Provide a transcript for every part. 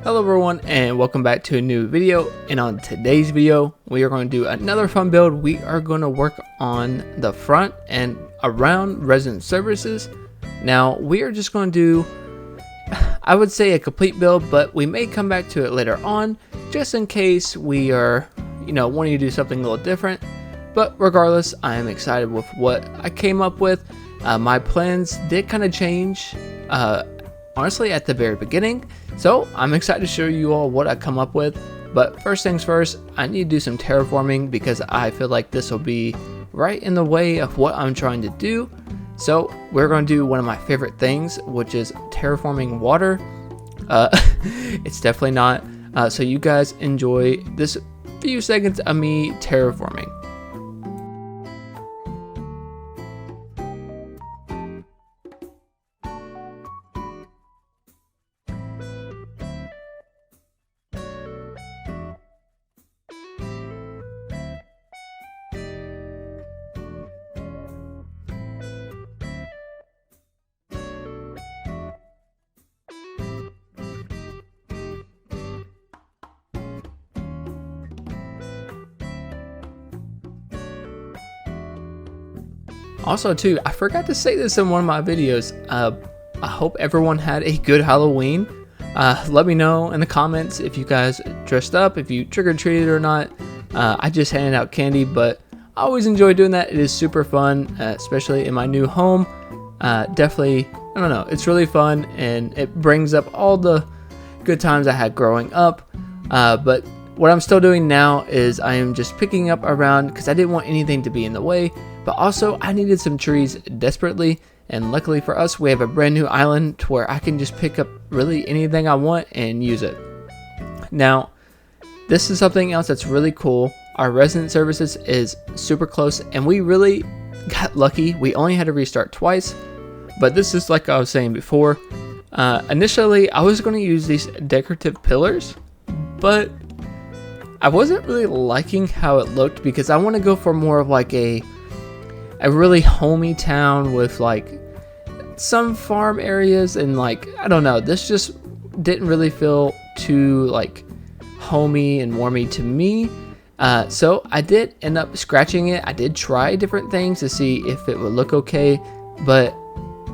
Hello everyone and welcome back to a new video, and on today's video we are going to do another fun build. We are going to work on the front and around resident services. Now we are just going to do, I would say, a complete build, but we may come back to it later on just in case we are wanting to do something a little different. But regardless, I am excited with what I came up with. My plans did kind of change honestly at the very beginning, so I'm excited to show you all what I come up with. But first things first, I need to do some terraforming because I feel like this will be right in the way of what I'm trying to do. So we're going to do one of my favorite things, which is terraforming water. It's definitely not, so you guys enjoy this few seconds of me terraforming. Also too, I forgot to say this in one of my videos, I hope everyone had a good Halloween. Let me know in the comments if you guys dressed up, if you trick-or-treated or not. I just handed out candy, but I always enjoy doing that. It is super fun, especially in my new home. Definitely, I don't know, it's really fun and it brings up all the good times I had growing up. But what I'm still doing now is I am just picking up around because I didn't want anything to be in the way. But also, I needed some trees desperately, and luckily for us, we have a brand new island to where I can just pick up really anything I want and use it. Now, this is something else that's really cool. Our resident services is super close, and we really got lucky. We only had to restart twice, but this is like I was saying before. Initially, I was going to use these decorative pillars, but I wasn't really liking how it looked because I want to go for more of like a really homey town with like some farm areas, and like I don't know, this just didn't really feel too like homey and warmy to me. So I did end up scratching it. I did try different things to see if it would look okay, but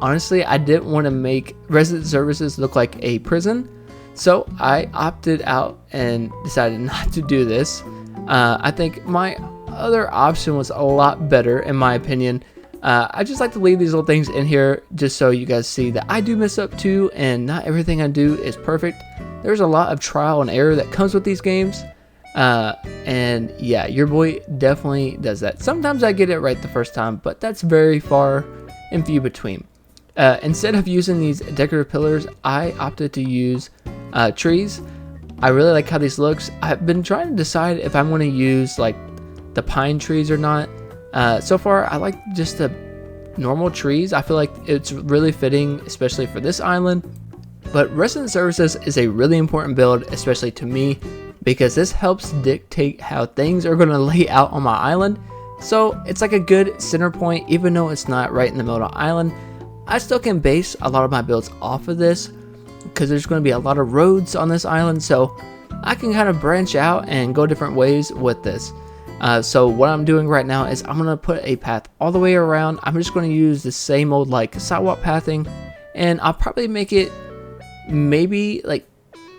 honestly I didn't want to make resident services look like a prison, so I opted out and decided not to do this. I think my other option was a lot better in my opinion. I just like to leave these little things in here just so you guys see that I do mess up too, and not everything I do is perfect. There's a lot of trial and error that comes with these games, and yeah, your boy definitely does that. Sometimes I get it right the first time, but that's very far and few between. Instead of using these decorative pillars, I opted to use trees. I really like how these looks. I've been trying to decide if I'm going to use like the pine trees or not. So far I like just the normal trees. I feel like it's really fitting, especially for this island. But resident services is a really important build, especially to me, because this helps dictate how things are going to lay out on my island. So it's like a good center point. Even though it's not right in the middle of the island, I still can base a lot of my builds off of this because there's going to be a lot of roads on this island, so I can kind of branch out and go different ways with this. So what I'm doing right now is I'm going to put a path all the way around. I'm just going to use the same old like sidewalk pathing, and I'll probably make it maybe like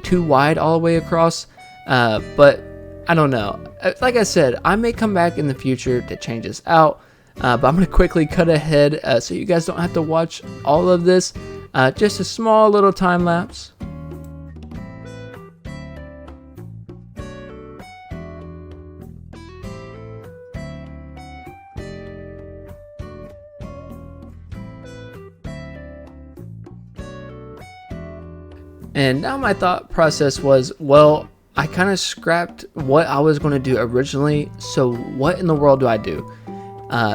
too wide all the way across, but I don't know. Like I said, I may come back in the future to change this out, but I'm going to quickly cut ahead so you guys don't have to watch all of this. Just a small little time lapse. And now my thought process was, well, I kind of scrapped what I was going to do originally, so what in the world do I do?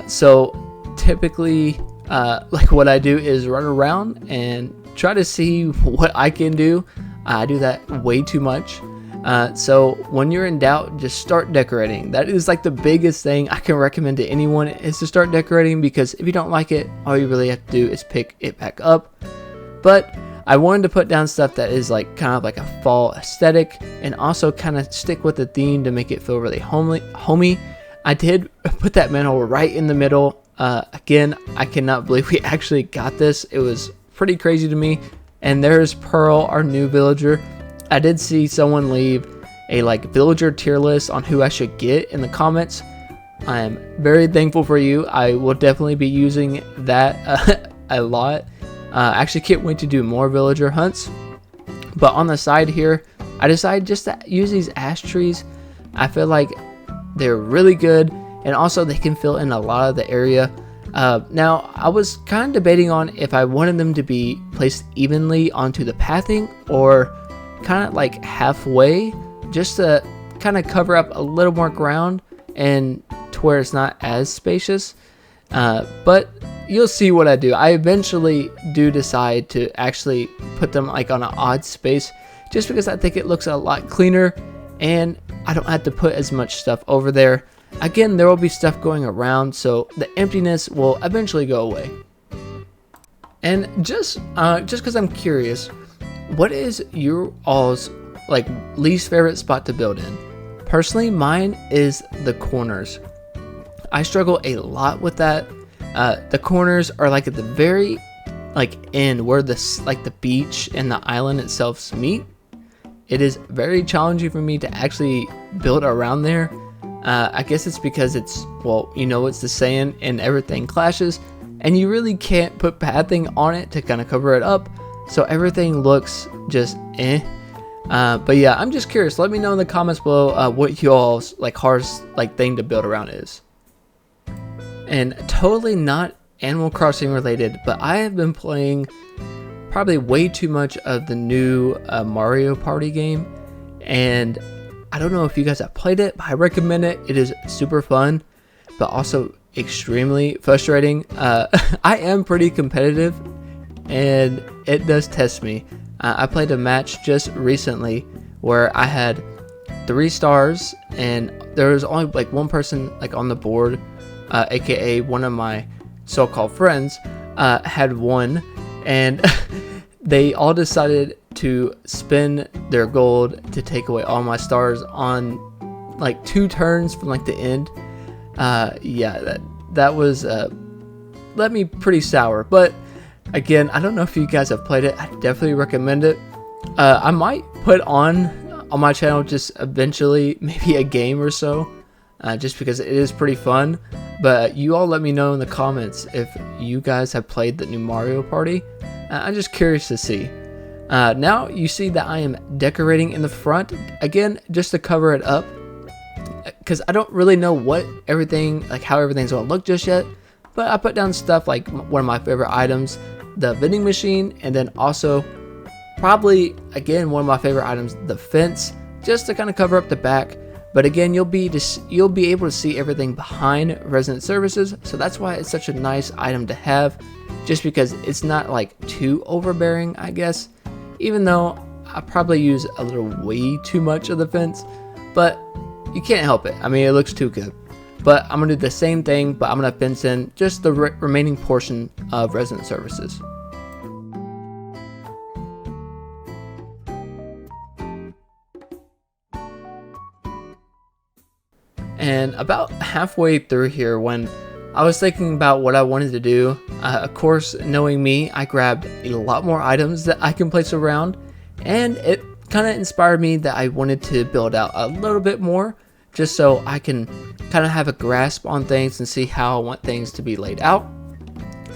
So typically, like what I do is run around and try to see what I can do. I do that way too much. So when you're in doubt, just start decorating. That is like the biggest thing I can recommend to anyone, is to start decorating, because if you don't like it, all you really have to do is pick it back up. But I wanted to put down stuff that is like kind of like a fall aesthetic and also kind of stick with the theme to make it feel really homey. I did put that manhole right in the middle. Again, I cannot believe we actually got this. It was pretty crazy to me. And there's Pearl, our new villager. I did see someone leave a like villager tier list on who I should get in the comments. I am very thankful for you. I will definitely be using that a lot. I actually can't wait to do more villager hunts. But on the side here, I decided just to use these ash trees. I feel like they're really good, and also they can fill in a lot of the area. Now, I was kind of debating on if I wanted them to be placed evenly onto the pathing or kind of like halfway, just to kind of cover up a little more ground and to where it's not as spacious. But you'll see what I do. I eventually do decide to actually put them like on an odd space, just because I think it looks a lot cleaner and I don't have to put as much stuff over there. Again, there will be stuff going around, so the emptiness will eventually go away. And just because I'm curious, what is your all's like least favorite spot to build in? Personally, mine is the corners. I struggle a lot with that. The corners are like at the very like end where the beach and the island itself meet. It is very challenging for me to actually build around there. I guess it's because it's, well, you know, it's the saying, and everything clashes, and you really can't put pathing on it to kind of cover it up, so everything looks just eh. But yeah, I'm just curious. Let me know in the comments below what y'all's like hardest like thing to build around is. And totally not Animal Crossing related, but I have been playing probably way too much of the new Mario Party game, and I don't know if you guys have played it, but I recommend it. It is super fun, but also extremely frustrating. I am pretty competitive, and it does test me. I played a match just recently where I had 3 stars, and there was only like one person like on the board, aka one of my so-called friends, had 1, and they all decided to spend their gold to take away all my stars on like 2 turns from like the end. Yeah, that was left me pretty sour. But again, I don't know if you guys have played it. I definitely recommend it. I might put on my channel just eventually maybe a game or so, just because it is pretty fun. But you all let me know in the comments if you guys have played the new Mario Party. I'm just curious to see. Now you see that I am decorating in the front again, just to cover it up, because I don't really know what everything, like how everything's gonna look just yet. But I put down stuff like one of my favorite items, the vending machine, and then also probably again one of my favorite items, the fence, just to kind of cover up the back. But again, you'll be able to see everything behind resident services, so that's why it's such a nice item to have, just because it's not like too overbearing, I guess. Even though I probably use a little way too much of the fence, but you can't help it. I mean, it looks too good. But I'm gonna do the same thing, but I'm gonna fence in just the remaining portion of resident services. And about halfway through here, when I was thinking about what I wanted to do, of course, knowing me, I grabbed a lot more items that I can place around, and it kind of inspired me that I wanted to build out a little bit more, just so I can kind of have a grasp on things and see how I want things to be laid out.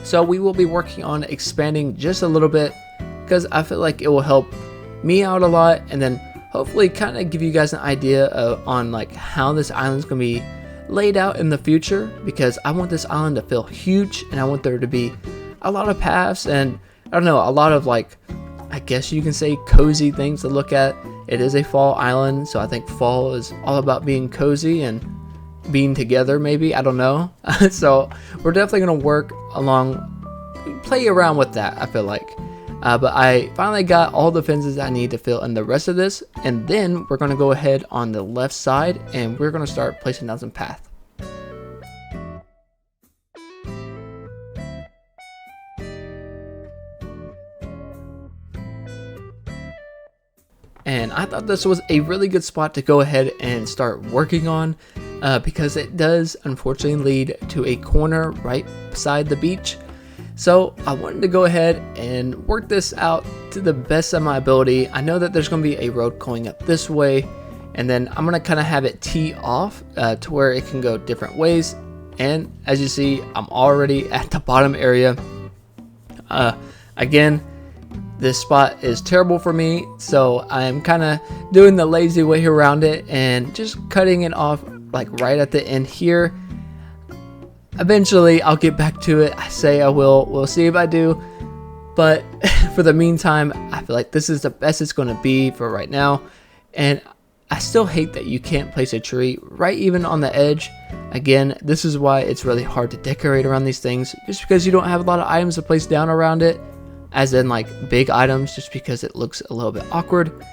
So we will be working on expanding just a little bit, because I feel like it will help me out a lot, and then hopefully kind of give you guys an idea on like how this island's gonna be laid out in the future, because I want this island to feel huge, and I want there to be a lot of paths and I don't know, a lot of like, I guess you can say cozy things to look at. It is a fall island, so I think fall is all about being cozy and being together, maybe, I don't know. So we're definitely gonna work along, play around with that, I feel like. But I finally got all the fences I need to fill in the rest of this, and then we're going to go ahead on the left side and we're going to start placing down some path. and I thought this was a really good spot to go ahead and start working on because it does unfortunately lead to a corner right beside the beach. So I wanted to go ahead and work this out to the best of my ability. I know that there's going to be a road going up this way, and then I'm going to kind of have it tee off to where it can go different ways. And as you see, I'm already at the bottom area. Again, this spot is terrible for me, so I'm kind of doing the lazy way around it and just cutting it off like right at the end here. Eventually I'll get back to it. I say I will. We'll see if I do. But for the meantime, I feel like this is the best it's going to be for right now. And I still hate that you can't place a tree right even on the edge. Again, this is why it's really hard to decorate around these things, just because you don't have a lot of items to place down around it, as in like big items, just because it looks a little bit awkward.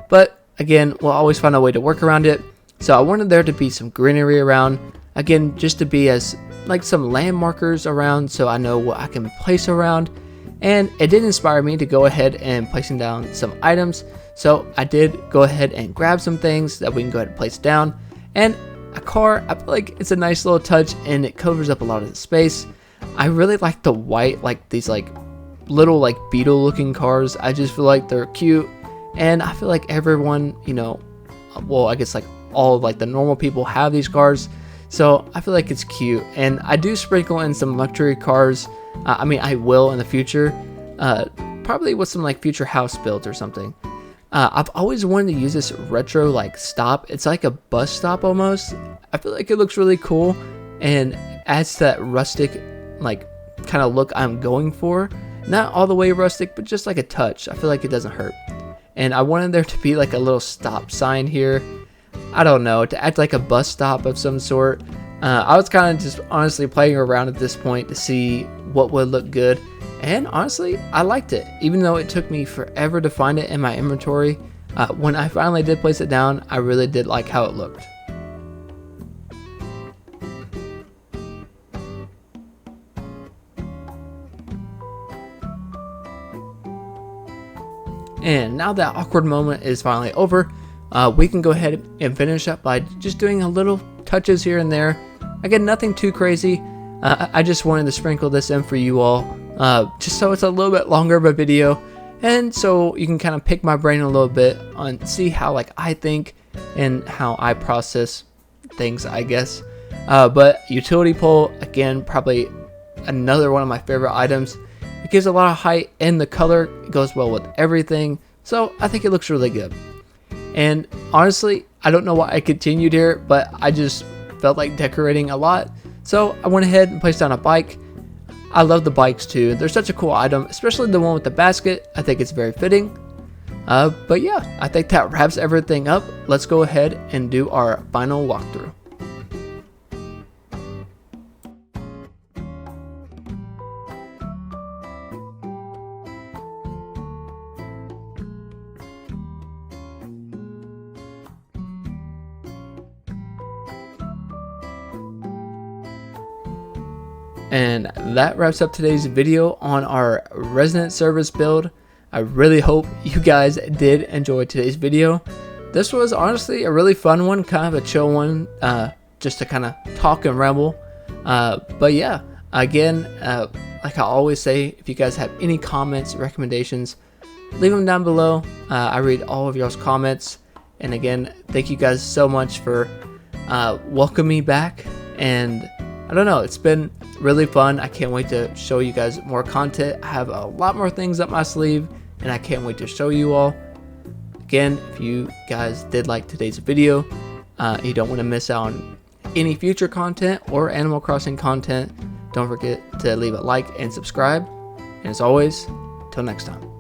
But again, we'll always find a way to work around it. So I wanted there to be some greenery around, again, just to be as like some landmarkers around so I know what I can place around. And it did inspire me to go ahead and placing down some items. So I did go ahead and grab some things that we can go ahead and place down. And a car, I feel like it's a nice little touch and it covers up a lot of the space. I really like the white, like these like little like beetle looking cars. I just feel like they're cute, and I feel like everyone, you know, well, I guess like all like the normal people have these cars, so I feel like it's cute. And I do sprinkle in some luxury cars. I mean, I will in the future, probably with some like future house builds or something. I've always wanted to use this retro like stop. It's like a bus stop almost. I feel like it looks really cool and adds that rustic like kind of look I'm going for. Not all the way rustic, but just like a touch. I feel like it doesn't hurt. And I wanted there to be like a little stop sign here. I don't know, to act like a bus stop of some sort. I was kind of just honestly playing around at this point to see what would look good. And honestly, I liked it, even though it took me forever to find it in my inventory. When I finally did place it down, I really did like how it looked. And now that awkward moment is finally over, we can go ahead and finish up by just doing a little touches here and there. Again, nothing too crazy. I just wanted to sprinkle this in for you all, just so it's a little bit longer of a video, and so you can kind of pick my brain a little bit on see how like I think and how I process things, I guess. But utility pole, again, probably another one of my favorite items. It gives a lot of height, and the color goes well with everything, so I think it looks really good. And honestly, I don't know why I continued here, but I just felt like decorating a lot, so I went ahead and placed down a bike. I love the bikes too. They're such a cool item, especially the one with the basket. I think it's very fitting. But yeah, I think that wraps everything up. Let's go ahead and do our final walkthrough. And that wraps up today's video on our resident service build. I really hope you guys did enjoy today's video. This was honestly a really fun one, kind of a chill one, just to kind of talk and ramble. But yeah, again, like I always say, if you guys have any comments, recommendations, leave them down below. I read all of y'all's comments. And again, thank you guys so much for welcoming me back. And I don't know, it's been really fun. I can't wait to show you guys more content. I have a lot more things up my sleeve, and I can't wait to show you all. Again, if you guys did like today's video, you don't want to miss out on any future content or Animal Crossing content, don't forget to leave a like and subscribe. And as always, till next time.